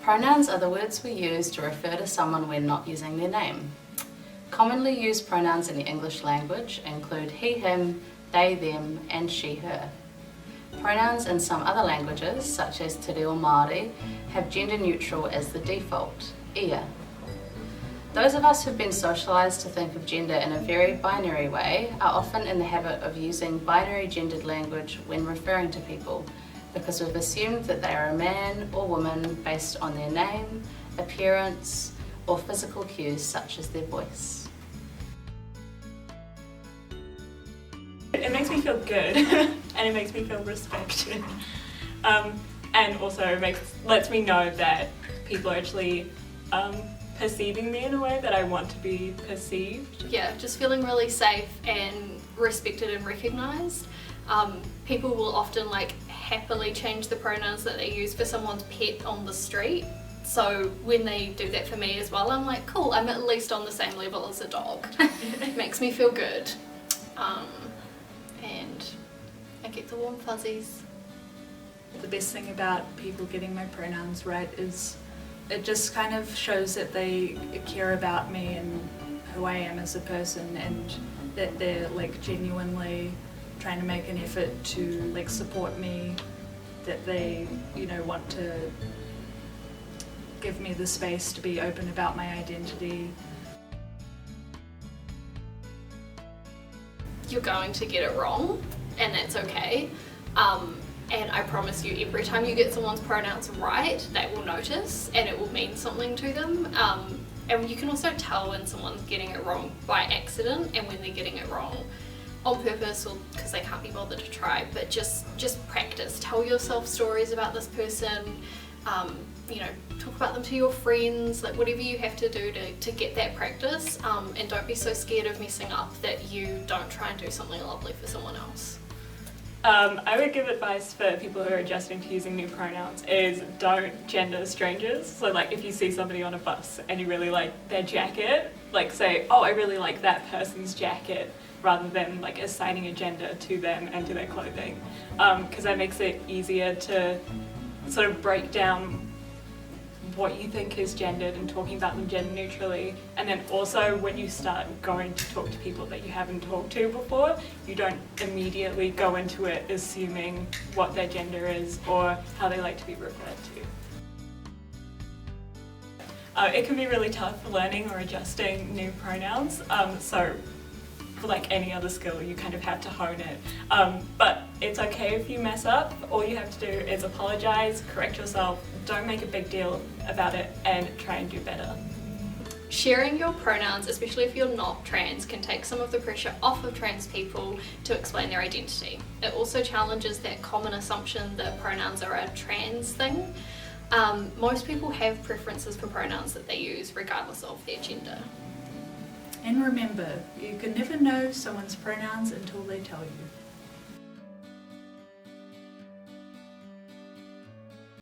Pronouns are the words we use to refer to someone when not using their name. Commonly used pronouns in the English language include he, him, they, them, and she, her. Pronouns in some other languages, such as Te Reo Māori, have gender neutral as the default, ia. Those of us who've been socialised to think of gender in a very binary way are often in the habit of using binary gendered language when referring to people, because we've assumed that they are a man or woman based on their name, appearance, or physical cues such as their voice. It makes me feel good and it makes me feel respected. And also lets me know that people are actually perceiving me in a way that I want to be perceived. Yeah, just feeling really safe and respected and recognised. People will often happily change the pronouns that they use for someone's pet on the street. So when they do that for me as well, I'm like, cool, I'm at least on the same level as a dog. It makes me feel good. And I get the warm fuzzies. The best thing about people getting my pronouns right is it just kind of shows that they care about me and who I am as a person, and that they're genuinely trying to make an effort to support me, that they want to give me the space to be open about my identity. You're going to get it wrong, and that's okay. And I promise you, every time you get someone's pronouns right, they will notice and it will mean something to them. And you can also tell when someone's getting it wrong by accident and when they're getting it wrong on purpose or because they can't be bothered to try. But just practice. Tell yourself stories about this person. Talk about them to your friends, whatever you have to do to get that practice. And don't be so scared of messing up that you don't try and do something lovely for someone else. I would give advice for people who are adjusting to using new pronouns is don't gender strangers. So if you see somebody on a bus and you really like their jacket, say, oh, I really like that person's jacket, rather than assigning a gender to them and to their clothing. Because that makes it easier to sort of break down what you think is gendered and talking about them gender neutrally. And then also when you start going to talk to people that you haven't talked to before, you don't immediately go into it assuming what their gender is or how they like to be referred to. It can be really tough learning or adjusting new pronouns. So for any other skill, you kind of have to hone it. But it's okay if you mess up. All you have to do is apologise, correct yourself, don't make a big deal about it, and try and do better. Sharing your pronouns, especially if you're not trans, can take some of the pressure off of trans people to explain their identity. It also challenges that common assumption that pronouns are a trans thing. Most people have preferences for pronouns that they use regardless of their gender. And remember, you can never know someone's pronouns until they tell you.